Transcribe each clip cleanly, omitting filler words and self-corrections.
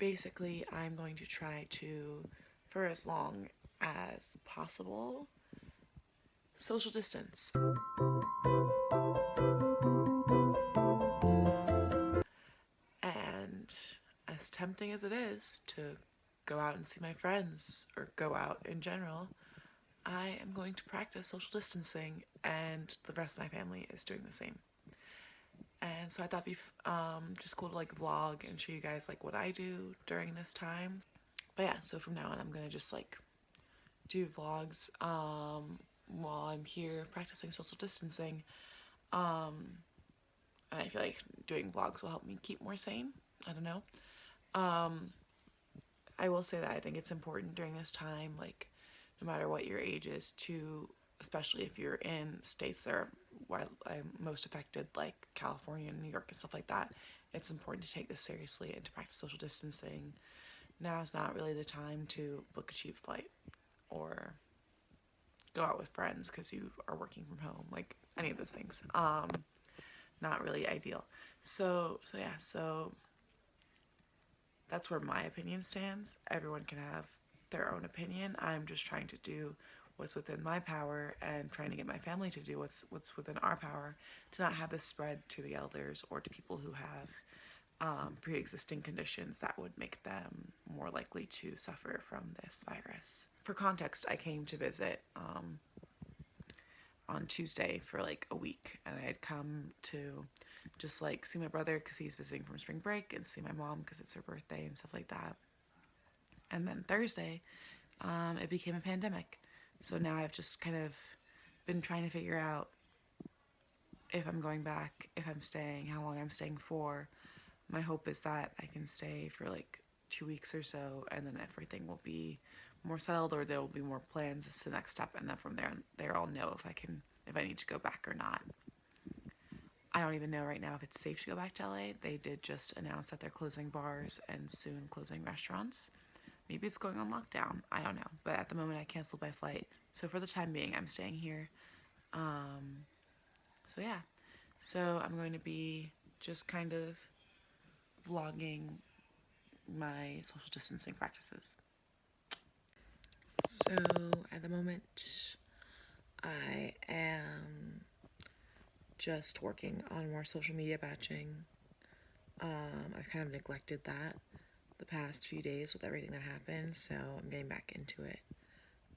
basically I'm going to try to, for as long as possible, social distance. And as tempting as it is to go out and see my friends or go out in general, I am going to practice social distancing, and the rest of my family is doing the same. And so I thought it'd be just cool to like vlog and show you guys like what I do during this time. But yeah, so from now on I'm gonna just like do vlogs while I'm here practicing social distancing. And I feel like doing vlogs will help me keep more sane. I don't know. I will say that I think it's important during this time, like no matter what your age is, to, especially if you're in states that are most affected, like California and New York and stuff like that, it's important to take this seriously and to practice social distancing. Now is not really the time to book a cheap flight or go out with friends because you are working from home, like any of those things. Not really ideal. So that's where my opinion stands. Everyone can have their own opinion. I'm just trying to do what's within my power and trying to get my family to do what's within our power, to not have this spread to the elders or to people who have pre-existing conditions that would make them more likely to suffer from this virus. For context, I came to visit on Tuesday for like a week, and I had come to just like see my brother because he's visiting from spring break, and see my mom because it's her birthday and stuff like that. And then Thursday, it became a pandemic. So now I've just kind of been trying to figure out if I'm going back, if I'm staying, how long I'm staying for. My hope is that I can stay for like 2 weeks or so, and then everything will be more settled, or there will be more plans as to the next step, and then from there I'll know if I need to go back or not. I don't even know right now if it's safe to go back to LA. They did just announce that they're closing bars and soon closing restaurants. Maybe it's going on lockdown. I don't know. But at the moment, I canceled my flight. So for the time being, I'm staying here. So yeah. So I'm going to be just kind of vlogging my social distancing practices. So at the moment, I am just working on more social media batching. I've kind of neglected that the past few days with everything that happened, so I'm getting back into it,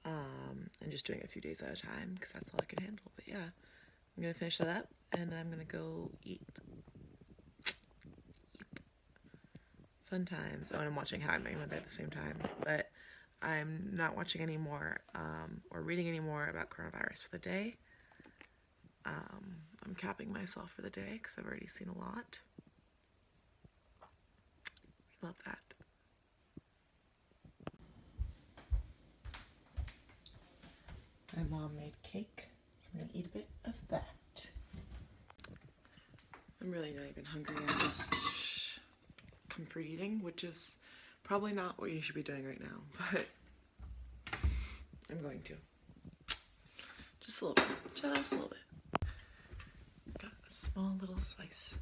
and just doing a few days at a time because that's all I can handle. But yeah, I'm gonna finish that up, and then I'm gonna go eat. Yep. Fun times. Oh, and I'm watching How I Met Your Mother at the same time, but I'm not watching anymore or reading anymore about coronavirus for the day. I'm capping myself for the day because I've already seen a lot. We love that. My mom made cake, so I'm gonna eat a bit of that. I'm really not even hungry. I'm just comfort eating, which is probably not what you should be doing right now, but I'm going to. Just a little bit. Just a little bit. Got a small little slice.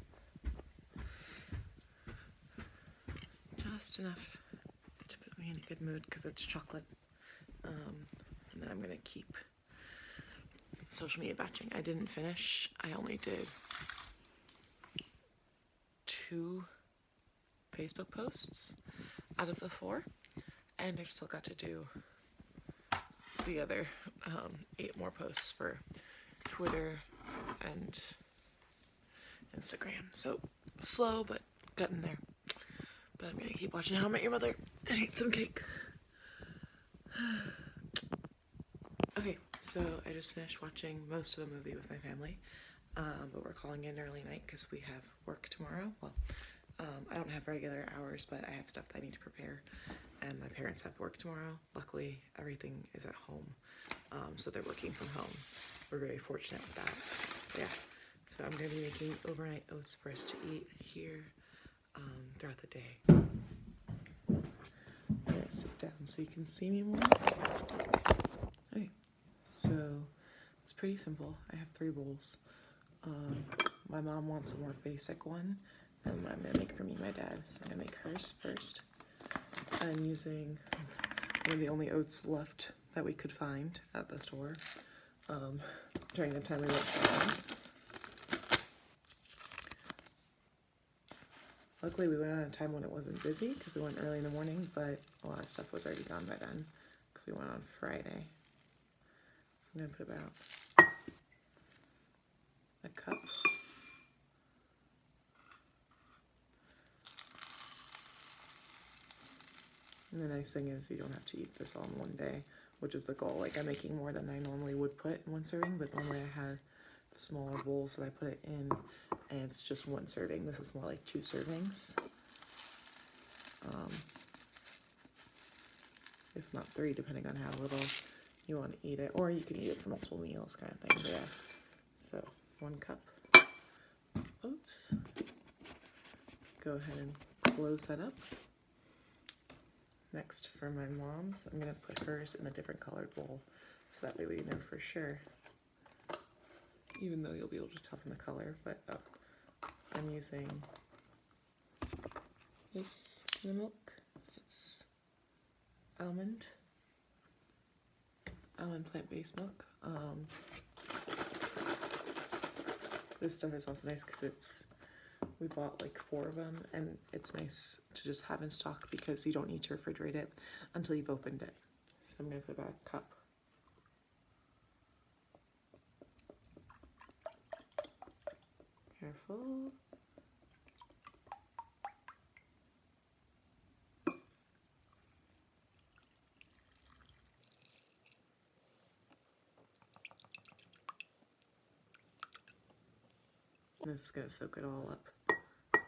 Just enough to put me in a good mood because it's chocolate. And then I'm gonna keep social media batching. I didn't finish. I only did 2 Facebook posts out of the 4, and I've still got to do the other 8 more posts for Twitter and Instagram. So slow, but getting there. But I'm gonna keep watching How I Met Your Mother and eat some cake. Okay, so I just finished watching most of the movie with my family, but we're calling in early night because we have work tomorrow. Well, I don't have regular hours, but I have stuff that I need to prepare, and my parents have work tomorrow. Luckily, everything is at home, so they're working from home. We're very fortunate with that. But yeah, so I'm gonna be making overnight oats for us to eat here throughout the day. I'm gonna sit down so you can see me more. Okay, so it's pretty simple. I have 3 bowls. My mom wants a more basic one, and I'm gonna make for me and my dad. So I'm gonna make hers first. I'm using one of the only oats left that we could find at the store during the time we went shopping. Luckily, we went on a time when it wasn't busy because we went early in the morning, but a lot of stuff was already gone by then because we went on Friday. So I'm gonna put about a cup. And the nice thing is you don't have to eat this all in one day, which is the goal. Like, I'm making more than I normally would put in one serving, but normally I had smaller bowls that I put it in, and it's just one serving. This is more like 2 servings. If not 3, depending on how little you want to eat it. Or you can eat it for multiple meals kind of thing. But yeah. So 1 cup oats. Go ahead and close that up. Next, for my mom's, I'm going to put hers in a different colored bowl, so that way we know for sure. Even though you'll be able to tell from the color, but I'm using this in the milk. It's almond plant-based milk. This stuff is also nice because we bought like 4 of them, and it's nice to just have in stock because you don't need to refrigerate it until you've opened it. So I'm gonna put about a cup. Careful. And this is gonna soak it all up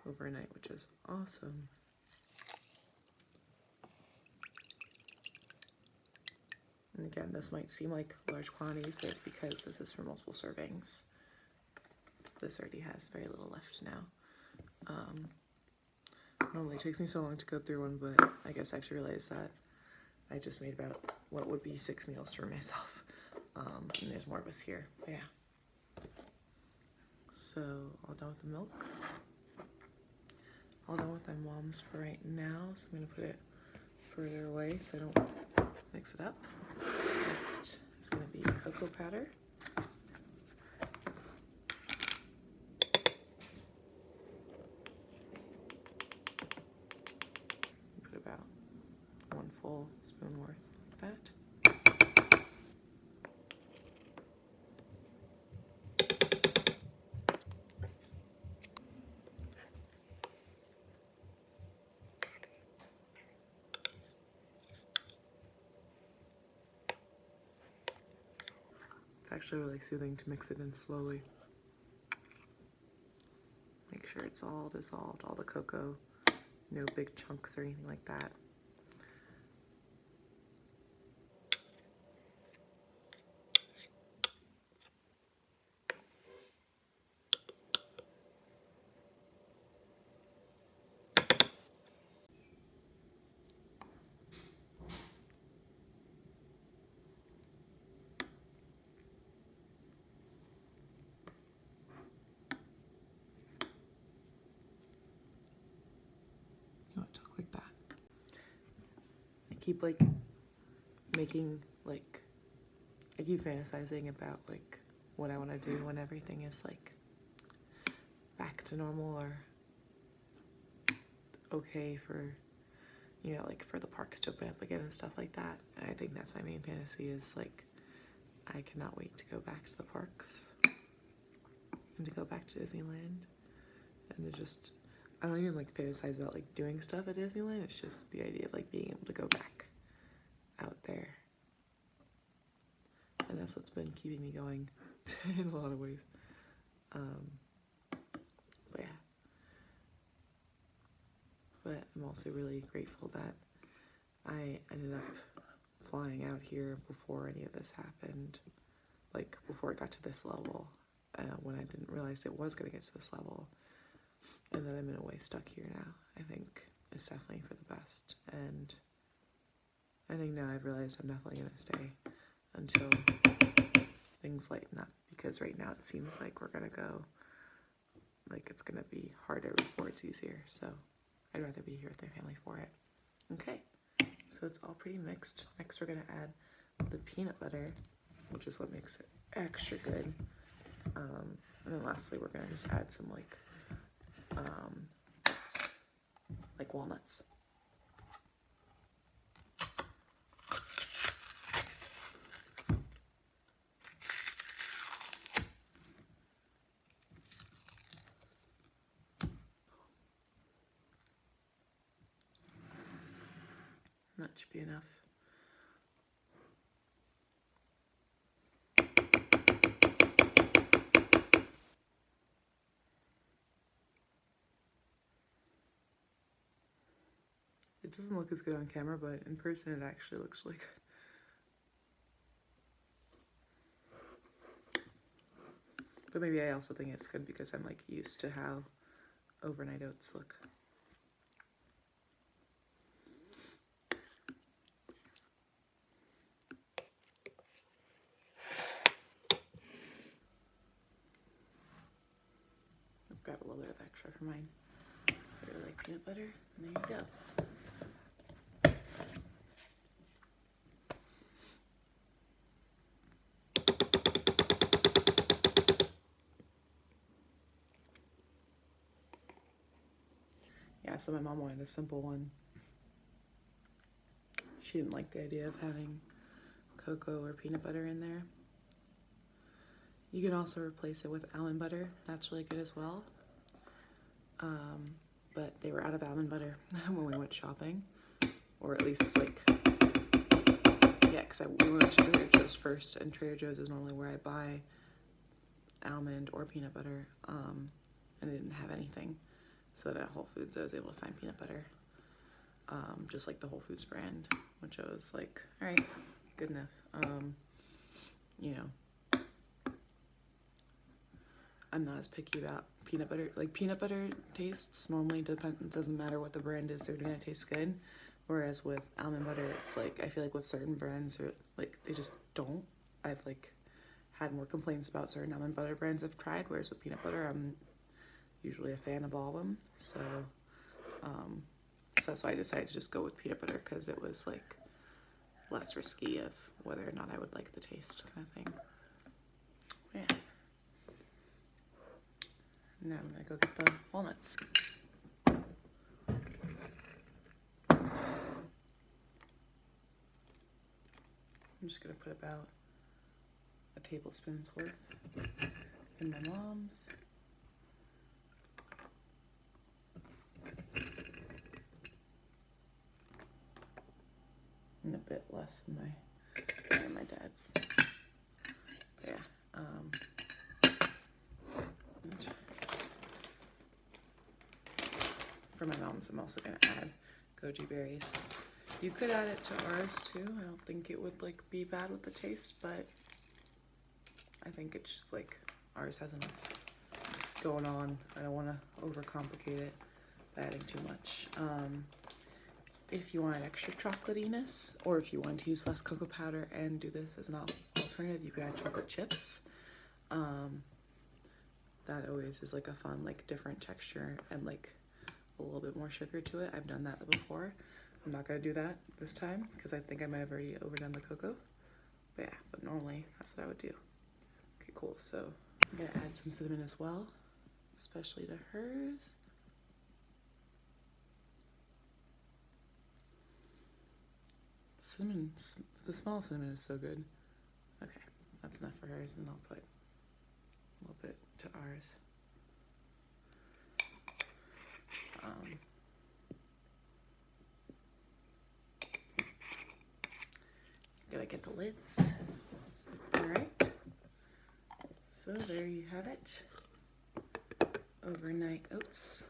overnight, which is awesome. And again, this might seem like large quantities, but it's because this is for multiple servings. This already has very little left now. Normally it takes me so long to go through one, but I guess I have to realize that I just made about what would be 6 meals for myself. And there's more of us here, but yeah. So all done with the milk. All done with my mom's for right now, so I'm gonna put it further away so I don't mix it up. Next is gonna be cocoa powder. Put about 1 full spoon worth like that. It's actually really soothing to mix it in slowly. Make sure it's all dissolved, all the cocoa, no big chunks or anything like that. You want to talk like that. I keep like making like, I keep fantasizing about like what I want to do when everything is like back to normal or okay for, you know, like for the parks to open up again and stuff like that. And I think that's my main fantasy is like, I cannot wait to go back to the parks and to go back to Disneyland and to just, I don't even like fantasize about like doing stuff at Disneyland. It's just the idea of like being able to go back out there. And that's what's been keeping me going in a lot of ways. But yeah. But I'm also really grateful that I ended up flying out here before any of this happened. Like before it got to this level, when I didn't realize it was gonna get to this level. And that I'm in a way stuck here now, I think it's definitely for the best. And I think now I've realized I'm definitely gonna stay until things lighten up, because right now it seems like we're gonna go, like it's gonna be harder before it's easier. So I'd rather be here with my family for it. Okay, so it's all pretty mixed. Next we're gonna add the peanut butter, which is what makes it extra good. And then lastly, we're gonna just add some nuts, like walnuts. That should be enough. It doesn't look as good on camera, but in person it actually looks really good. But maybe I also think it's good because I'm like used to how overnight oats look. I've got a little bit of extra for mine. So I really like peanut butter, and there you go. Yeah, so my mom wanted a simple one. She didn't like the idea of having cocoa or peanut butter in there. You can also replace it with almond butter. That's really good as well. But they were out of almond butter when we went shopping. Or at least like, yeah, because we went to Trader Joe's first, and Trader Joe's is normally where I buy almond or peanut butter, and they didn't have anything. So then at Whole Foods I was able to find peanut butter, just like the Whole Foods brand, which I was like, all right, good enough. You know, I'm not as picky about peanut butter. Like peanut butter tastes normally doesn't matter what the brand is, they're gonna taste good. Whereas with almond butter, it's like, I feel like with certain brands, or like they just don't. I've like had more complaints about certain almond butter brands I've tried, whereas with peanut butter, I'm usually a fan of all of them. So, so that's why I decided to just go with peanut butter, because it was like less risky of whether or not I would like the taste, kind of thing. Yeah. Now I'm gonna go get the walnuts. I'm just gonna put about a tablespoon's worth in my mom's. And a bit less in my dad's. Yeah. For my mom's, I'm also gonna add goji berries. You could add it to ours too. I don't think it would like be bad with the taste, but I think it's just like ours has enough going on. I don't want to overcomplicate it by adding too much. If you want extra chocolatiness, or if you want to use less cocoa powder and do this as an alternative, you could add chocolate chips. That always is like a fun, like different texture and like a little bit more sugar to it. I've done that before. I'm not gonna do that this time because I think I might have already overdone the cocoa. But yeah, but normally that's what I would do. Okay, cool. So I'm gonna add some cinnamon as well, especially to hers. Cinnamon, the small cinnamon is so good. Okay, that's enough for hers, and I'll put a little bit to ours. Gotta get the lids. All right. So there you have it. Overnight oats.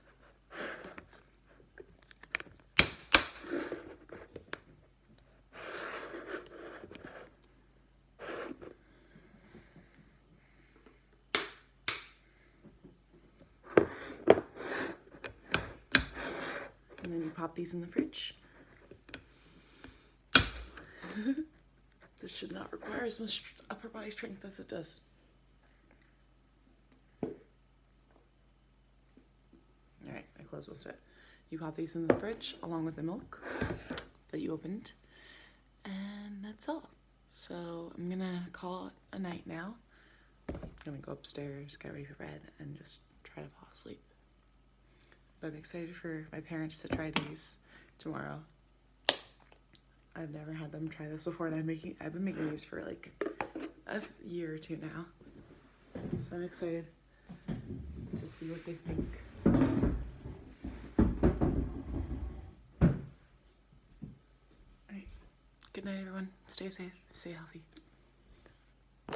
And then you pop these in the fridge. This should not require as much upper body strength as it does. All right, I close with it. you pop these in the fridge along with the milk that you opened, and that's all. So I'm gonna call it a night now. I'm gonna go upstairs, get ready for bed, and just try to fall asleep. But I'm excited for my parents to try these tomorrow. I've never had them try this before, and I've been making these for like a year or two now. So I'm excited to see what they think. Alright, good night everyone. Stay safe, stay healthy.